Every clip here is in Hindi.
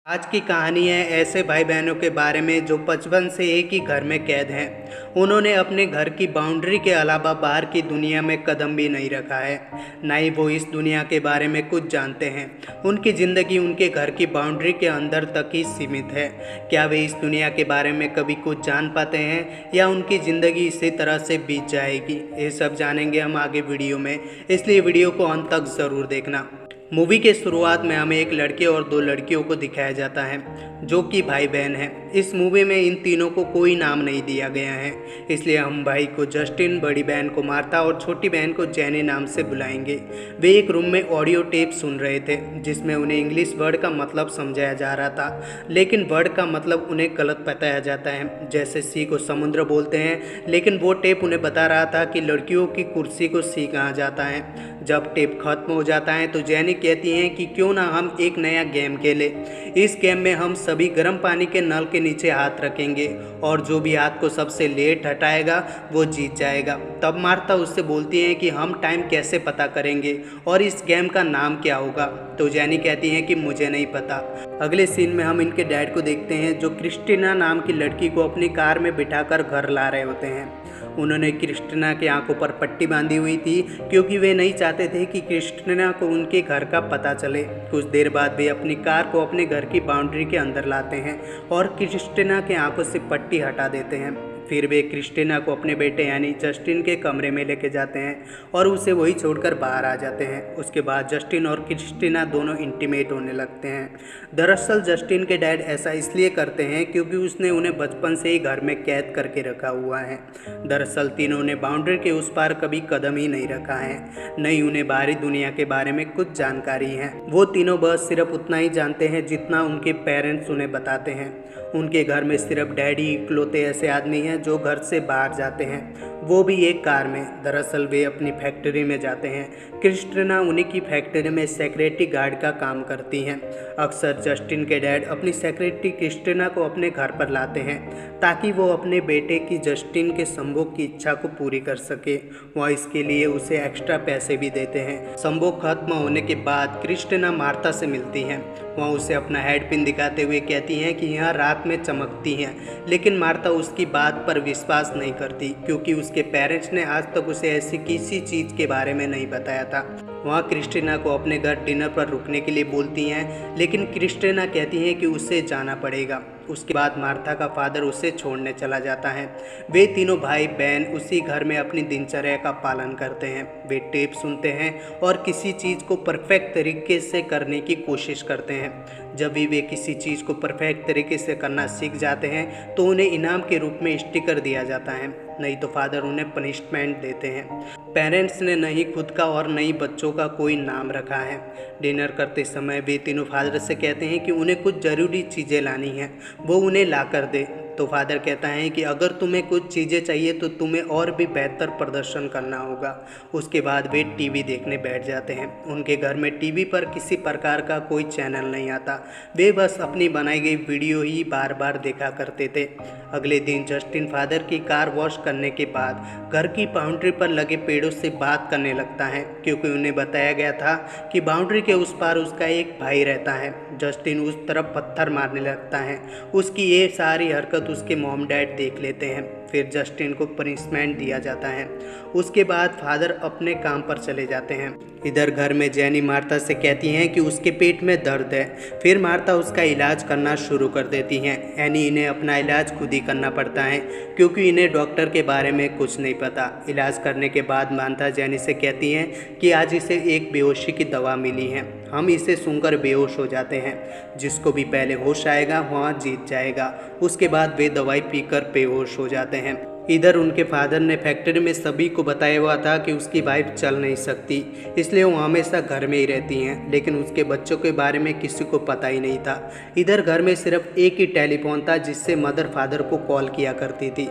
आज की कहानी है ऐसे भाई बहनों के बारे में जो बचपन से एक ही घर में कैद हैं। उन्होंने अपने घर की बाउंड्री के अलावा बाहर की दुनिया में कदम भी नहीं रखा है, ना ही वो इस दुनिया के बारे में कुछ जानते हैं। उनकी ज़िंदगी उनके घर की बाउंड्री के अंदर तक ही सीमित है। क्या वे इस दुनिया के बारे में कभी कुछ जान पाते हैं या उनकी ज़िंदगी इसी तरह से बीत जाएगी? ये सब जानेंगे हम आगे वीडियो में, इसलिए वीडियो को अंत तक ज़रूर देखना। मूवी के शुरुआत में हमें एक लड़के और दो लड़कियों को दिखाया जाता है जो कि भाई बहन हैं। इस मूवी में इन तीनों को कोई नाम नहीं दिया गया है, इसलिए हम भाई को जस्टिन, बड़ी बहन को मार्था और छोटी बहन को जेनी नाम से बुलाएंगे। वे एक रूम में ऑडियो टेप सुन रहे थे जिसमें उन्हें इंग्लिश वर्ड का मतलब समझाया जा रहा था, लेकिन वर्ड का मतलब उन्हें गलत बताया जाता है। जैसे सी को समुद्र बोलते हैं, लेकिन वो टेप उन्हें बता रहा था कि लड़कियों की कुर्सी को सी कहा जाता है। जब टेप खत्म हो जाता है तो जेनी कहती हैं कि क्यों ना हम एक नया गेम खेलें। इस गेम में हम सभी गर्म पानी के नल के नीचे हाथ रखेंगे और जो भी हाथ को सबसे लेट हटाएगा वो जीत जाएगा। तब मार्था उससे बोलती हैं कि हम टाइम कैसे पता करेंगे और इस गेम का नाम क्या होगा। तो जेनी कहती हैं कि मुझे नहीं पता। अगले सीन में हम इनके डैड को देखते हैं जो क्रिस्टीना नाम की लड़की को अपनी कार में बिठाकर घर ला रहे होते हैं। उन्होंने क्रिस्टीना के आंखों पर पट्टी बांधी हुई थी क्योंकि वे नहीं चाहते थे कि क्रिस्टीना को उनके घर का पता चले। कुछ देर बाद वे अपनी कार को अपने घर की बाउंड्री के अंदर लाते हैं और क्रिस्टीना के आंखों से पट्टी हटा देते हैं। फिर वे क्रिस्टीना को अपने बेटे यानी जस्टिन के कमरे में लेके जाते हैं और उसे वही छोड़कर बाहर आ जाते हैं। उसके बाद जस्टिन और क्रिस्टीना दोनों इंटीमेट होने लगते हैं। दरअसल जस्टिन के डैड ऐसा इसलिए करते हैं क्योंकि उसने उन्हें बचपन से ही घर में कैद करके रखा हुआ है। दरअसल तीनों ने बाउंड्री के उस पार कभी कदम ही नहीं रखा है, नहीं उन्हें बाहरी दुनिया के बारे में कुछ जानकारी है। वो तीनों बस सिर्फ उतना ही जानते हैं जितना उनके पेरेंट्स उन्हें बताते हैं। उनके घर में सिर्फ डैडी इकलौते ऐसे आदमी हैं जो घर से बाहर जाते हैं, वो भी एक कार में। दरअसल वे अपनी फैक्ट्री में जाते हैं। क्रिस्टीना उन्हीं की फैक्ट्री में सेक्रेटरी गार्ड का काम करती हैं। अक्सर जस्टिन के डैड अपनी सेक्रेटरी क्रिस्टीना को अपने घर पर लाते हैं ताकि वो अपने बेटे की जस्टिन के संभोग की इच्छा को पूरी कर सके। वह इसके लिए उसे एक्स्ट्रा पैसे भी देते हैं। संभोग खत्म होने के बाद क्रिस्टीना मार्था से मिलती हैं। वह उसे अपना हेड पिन दिखाते हुए कहती हैं कि यह रात में चमकती हैं, लेकिन मार्था उसकी बात पर विश्वास नहीं करती क्योंकि उसके पेरेंट्स ने आज तक उसे ऐसी किसी चीज़ के बारे में नहीं बताया था। वहाँ क्रिस्टीना को अपने घर डिनर पर रुकने के लिए बोलती हैं, लेकिन क्रिस्टीना कहती हैं कि उसे जाना पड़ेगा। उसके बाद मार्था का फादर उसे छोड़ने चला जाता है। वे तीनों भाई बहन उसी घर में अपनी दिनचर्या का पालन करते हैं। वे टेप सुनते हैं और किसी चीज़ को परफेक्ट तरीके से करने की कोशिश करते हैं। जब भी वे किसी चीज़ को परफेक्ट तरीके से करना सीख जाते हैं तो उन्हें इनाम के रूप में स्टिकर दिया जाता है, नहीं तो फादर उन्हें पनिशमेंट देते हैं। पेरेंट्स ने नहीं खुद का और नहीं बच्चों का कोई नाम रखा है। डिनर करते समय वे तीनों फादर से कहते हैं कि उन्हें कुछ ज़रूरी चीज़ें लानी हैं, वो उन्हें ला कर दे। तो फादर कहता है कि अगर तुम्हें कुछ चीज़ें चाहिए तो तुम्हें और भी बेहतर प्रदर्शन करना होगा। उसके बाद वे टीवी देखने बैठ जाते हैं। उनके घर में टीवी पर किसी प्रकार का कोई चैनल नहीं आता, वे बस अपनी बनाई गई वीडियो ही बार बार देखा करते थे। अगले दिन जस्टिन फादर की कार वॉश करने के बाद घर की बाउंड्री पर लगे पेड़ों से बात करने लगता है क्योंकि उन्हें बताया गया था कि बाउंड्री के उस पार उसका एक भाई रहता है। जस्टिन उस तरफ पत्थर मारने लगता है। उसकी ये सारी हरकत उसके मॉम डैड देख लेते हैं। फिर जस्टिन को पनिशमेंट दिया जाता है। उसके बाद फादर अपने काम पर चले जाते हैं। इधर घर में जेनी मार्था से कहती हैं कि उसके पेट में दर्द है। फिर मार्था उसका इलाज करना शुरू कर देती हैं। एनी इन्हें अपना इलाज खुद ही करना पड़ता है क्योंकि इन्हें डॉक्टर के बारे में कुछ नहीं पता। इलाज करने के बाद मार्था जेनी से कहती हैं कि आज इसे एक बेहोशी की दवा मिली है, हम इसे सुनकर बेहोश हो जाते हैं। जिसको भी पहले होश आएगा वहाँ जीत जाएगा। उसके बाद वे दवाई पीकर बेहोश हो जाते हैं। इधर उनके फादर ने फैक्ट्री में सभी को बताया हुआ था कि उसकी वाइफ चल नहीं सकती, इसलिए वो हमेशा घर में ही रहती हैं, लेकिन उसके बच्चों के बारे में किसी को पता ही नहीं था। इधर घर में सिर्फ एक ही टेलीफोन था जिससे मदर फादर को कॉल किया करती थी।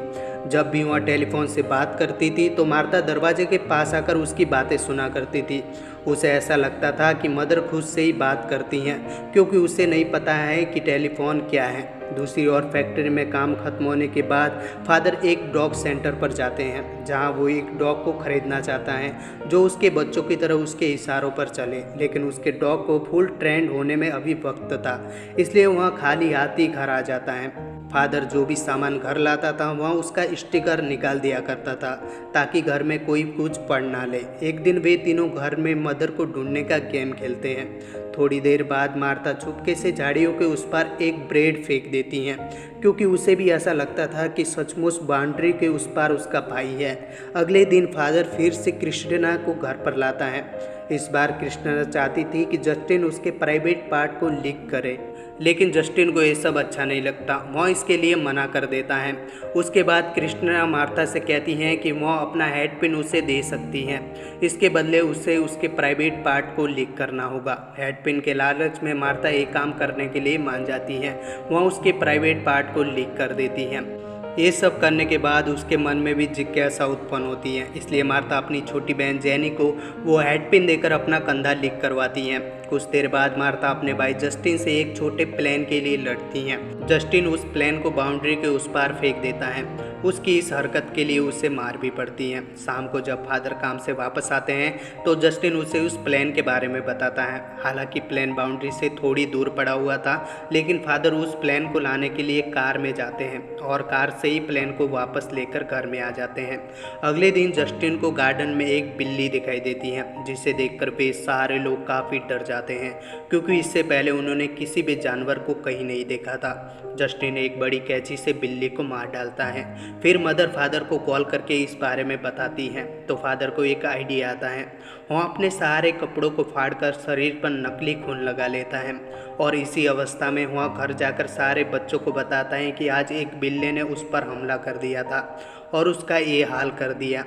जब भी वह टेलीफोन से बात करती थी तो मार्था दरवाजे के पास आकर उसकी बातें सुना करती थी। उसे ऐसा लगता था कि मदर खुद से ही बात करती हैं, क्योंकि उसे नहीं पता है कि टेलीफोन क्या है। दूसरी ओर फैक्ट्री में काम खत्म होने के बाद फादर एक डॉग सेंटर पर जाते हैं, जहां वो एक डॉग को खरीदना चाहता है जो उसके बच्चों की तरह उसके इशारों पर चले। लेकिन उसके डॉग को फुल ट्रेंड होने में अभी वक्त था, इसलिए वहाँ खाली हाथ ही घर आ जाता है। फादर जो भी सामान घर लाता था वहाँ उसका स्टिकर निकाल दिया करता था, ताकि घर में कोई कुछ पढ़ ना ले। एक दिन वे तीनों घर में मदर को ढूंढने का गेम खेलते हैं। थोड़ी देर बाद मार्था चुपके से झाड़ियों के उस पार एक ब्रेड फेंक देती हैं, क्योंकि उसे भी ऐसा लगता था कि सचमुच बाउंड्री के उस पार उसका भाई है। अगले दिन फादर फिर से क्रिस्टिना को घर पर लाता है। इस बार क्रिस्टिना चाहती थी कि जस्टिन उसके प्राइवेट पार्ट को लीक करे, लेकिन जस्टिन को ये सब अच्छा नहीं लगता। वह इसके लिए मना कर देता है। उसके बाद क्रिस्टिना मार्था से कहती हैं कि वह अपना हेड पिन उसे दे सकती हैं, इसके बदले उसे उसके प्राइवेट पार्ट को लीक करना होगा। हेड पिन के लालच में मार्था एक काम करने के लिए मान जाती हैं। वह उसके प्राइवेट पार्ट को लीक कर देती हैं। ये सब करने के बाद उसके मन में भी जिज्ञासा उत्पन्न होती है, इसलिए मार्था अपनी छोटी बहन जेनी को वो हेड पिन देकर अपना कंधा लीक करवाती हैं। कुछ देर बाद मार्था अपने भाई जस्टिन से एक छोटे प्लेन के लिए लड़ती हैं। जस्टिन उस प्लेन को बाउंड्री के उस पार फेंक देता है। उसकी इस हरकत के लिए उसे मार भी पड़ती है। शाम को जब फादर काम से वापस आते हैं तो जस्टिन उसे उस प्लेन के बारे में बताता है। हालांकि प्लेन बाउंड्री से थोड़ी दूर पड़ा हुआ था, लेकिन फादर उस प्लेन को लाने के लिए कार में जाते हैं और कार से ही प्लेन को वापस लेकर घर में आ जाते हैं। अगले दिन जस्टिन को गार्डन में एक बिल्ली दिखाई देती है, जिसे देखकर वे सारे लोग काफ़ी डर जाते हैं, क्योंकि इससे पहले उन्होंने किसी भी जानवर को कहीं नहीं देखा था। जस्टिन एक बड़ी कैंची से बिल्ली को मार डालता है। फिर मदर फादर को कॉल करके इस बारे में बताती हैं, तो फादर को एक आइडिया आता है। वह अपने सारे कपड़ों को फाड़कर शरीर पर नकली खून लगा लेता है और इसी अवस्था में वह घर जाकर सारे बच्चों को बताता है कि आज एक बिल्ली ने उस पर हमला कर दिया था और उसका ये हाल कर दिया।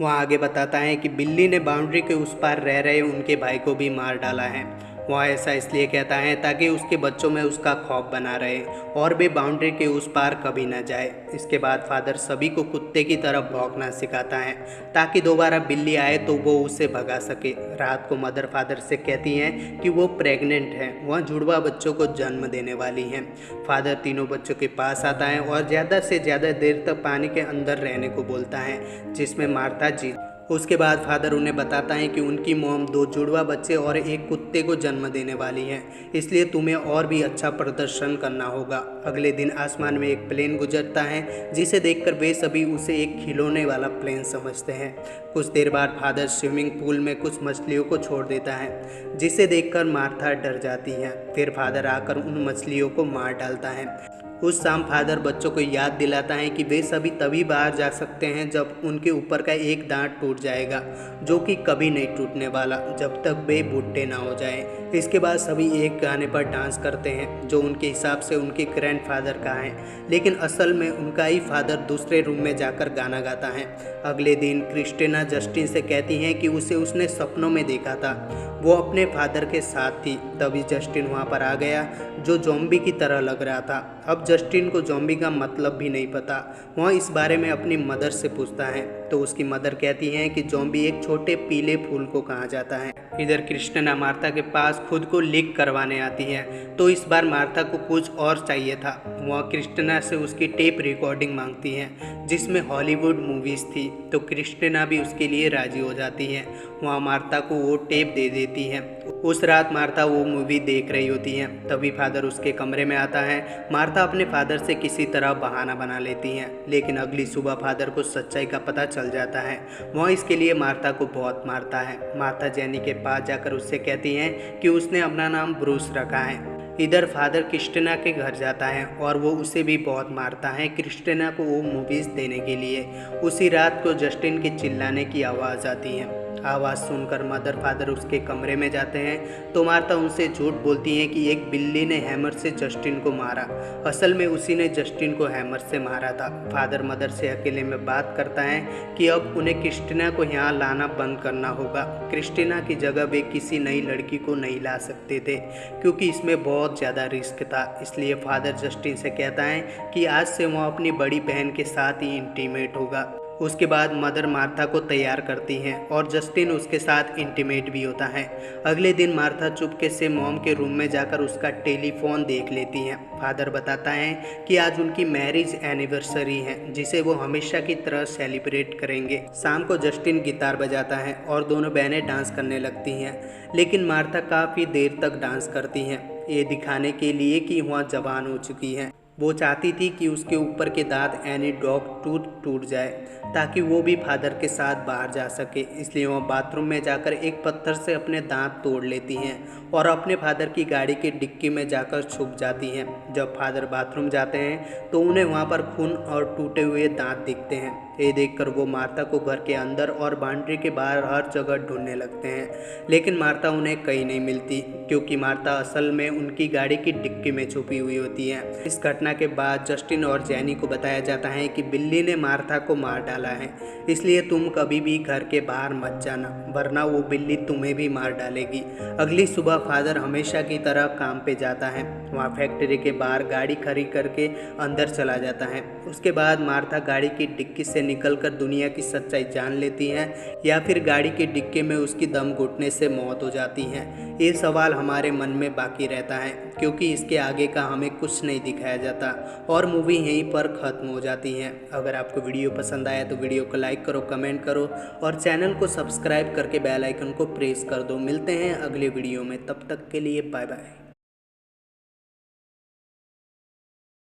वहाँ आगे बताता है कि बिल्ली ने बाउंड्री के उस पार रह रहे उनके भाई को भी मार डाला है। वह ऐसा इसलिए कहता है ताकि उसके बच्चों में उसका खौफ बना रहे और वे बाउंड्री के उस पार कभी ना जाए। इसके बाद फादर सभी को कुत्ते की तरफ भौंकना सिखाता है, ताकि दोबारा बिल्ली आए तो वो उसे भगा सके। रात को मदर फादर से कहती हैं कि वो प्रेग्नेंट है, वह जुड़वा बच्चों को जन्म देने वाली हैं। फादर तीनों बच्चों के पास आता है और ज़्यादा से ज़्यादा देर तक पानी के अंदर रहने को बोलता है, जिसमें मार्था जीत। उसके बाद फादर उन्हें बताता है कि उनकी मॉम 2 जुड़वा बच्चे और एक कुत्ते को जन्म देने वाली है, इसलिए तुम्हें और भी अच्छा प्रदर्शन करना होगा। अगले दिन आसमान में एक प्लेन गुजरता है, जिसे देखकर वे सभी उसे एक खिलौने वाला प्लेन समझते हैं। कुछ देर बाद फादर स्विमिंग पूल में कुछ मछलियों को छोड़ देता है, जिसे देखकर मार्था डर जाती है। फिर फादर आकर उन मछलियों को मार डालता है। उस शाम फादर बच्चों को याद दिलाता है कि वे सभी तभी बाहर जा सकते हैं जब उनके ऊपर का एक दांत टूट जाएगा, जो कि कभी नहीं टूटने वाला जब तक वे बूढ़े ना हो जाएं। इसके बाद सभी एक गाने पर डांस करते हैं, जो उनके हिसाब से उनके ग्रैंडफादर का है, लेकिन असल में उनका ही फादर दूसरे रूम में जाकर गाना गाता है। अगले दिन क्रिस्टिना जस्टिन से कहती हैं कि उसे उसने सपनों में देखा था, वो अपने फादर के साथ थी। तभी जस्टिन वहाँ पर आ गया, जो ज़ॉम्बी की तरह लग रहा था। अब जस्टिन को ज़ॉम्बी का मतलब भी नहीं पता। वह इस बारे में अपनी मदर से पूछता है, तो उसकी मदर कहती हैं कि ज़ॉम्बी एक छोटे पीले फूल को कहा जाता है। इधर क्रिस्टिना मार्था के पास खुद को लीक करवाने आती है, तो इस बार मार्था को कुछ और चाहिए था। वह क्रिस्टिना से उसकी टेप रिकॉर्डिंग मांगती है, जिसमें हॉलीवुड मूवीज़ थी, तो क्रिस्टिना भी उसके लिए राजी हो जाती है। वह मार्था को वो टेप दे देती है। उस रात मार्था वो मूवी देख रही होती है, तभी फादर उसके कमरे में आता है। मार्था अपने फादर से किसी तरह बहाना बना लेती हैं, लेकिन अगली सुबह फादर को सच्चाई का पता चल जाता है। वह इसके लिए मार्था को बहुत मारता है। मार्था जेनी के पास जाकर उससे कहती हैं कि उसने अपना नाम ब्रूस रखा है। इधर फादर क्रिस्टिना के घर जाता है और वो उसे भी बहुत मारता है क्रिस्टिना को वो मूवीज़ देने के लिए। उसी रात को जस्टिन के चिल्लाने की आवाज़ आती है। आवाज़ सुनकर मदर फादर उसके कमरे में जाते हैं, तो मार्था उनसे झूठ बोलती हैं कि एक बिल्ली ने हैमर से जस्टिन को मारा। असल में उसी ने जस्टिन को हैमर से मारा था। फादर मदर से अकेले में बात करता है कि अब उन्हें क्रिस्टिना को यहाँ लाना बंद करना होगा। क्रिस्टिना की जगह वे किसी नई लड़की को नहीं ला सकते थे, क्योंकि इसमें बहुत ज़्यादा रिस्क था। इसलिए फादर जस्टिन से कहता है कि आज से वह अपनी बड़ी बहन के साथ ही इंटीमेट होगा। उसके बाद मदर मार्था को तैयार करती हैं और जस्टिन उसके साथ इंटीमेट भी होता है। अगले दिन मार्था चुपके से मॉम के रूम में जाकर उसका टेलीफोन देख लेती हैं। फादर बताता है कि आज उनकी मैरिज एनिवर्सरी है जिसे वो हमेशा की तरह सेलिब्रेट करेंगे। शाम को जस्टिन गिटार बजाता है और दोनों बहनें डांस करने लगती हैं, लेकिन मार्था काफ़ी देर तक डांस करती हैं, ये दिखाने के लिए कि वह जवान हो चुकी है। वो चाहती थी कि उसके ऊपर के दांत यानी डॉग टूथ टूट जाए ताकि वो भी फादर के साथ बाहर जा सके, इसलिए वो बाथरूम में जाकर एक पत्थर से अपने दांत तोड़ लेती हैं और अपने फादर की गाड़ी की डिक्की में जाकर छुप जाती हैं। जब फादर बाथरूम जाते हैं तो उन्हें वहाँ पर खून और टूटे हुए दांत दिखते हैं। ये देखकर वो मार्था को घर के अंदर और बाउंड्री के बाहर हर जगह ढूंढने लगते हैं, लेकिन मार्था उन्हें कहीं नहीं मिलती क्योंकि मार्था असल में उनकी गाड़ी की डिक्की में छुपी हुई होती है। इस घटना के बाद जस्टिन और जैनी को बताया जाता है कि बिल्ली ने मार्था को मार डाला है, इसलिए तुम कभी भी घर के बाहर मत जाना वरना वो बिल्ली तुम्हें भी मार डालेगी। अगली सुबह फादर हमेशा की तरह काम पे जाता है। वहाँ फैक्ट्री के बाहर गाड़ी खड़ी करके अंदर चला जाता है। उसके बाद मार्था गाड़ी की डिक्की से निकलकर दुनिया की सच्चाई जान लेती है या फिर गाड़ी के डिक्के में उसकी दम घुटने से मौत हो जाती है। ये सवाल हमारे मन में बाकी रहता है क्योंकि इसके आगे का हमें कुछ नहीं दिखाया जाता और मूवी यहीं पर ख़त्म हो जाती है। अगर आपको वीडियो पसंद आया तो वीडियो को लाइक करो, कमेंट करो और चैनल को सब्सक्राइब करके बेल आइकन को प्रेस कर दो। मिलते हैं अगले वीडियो में, तब तक के लिए बाय बाय।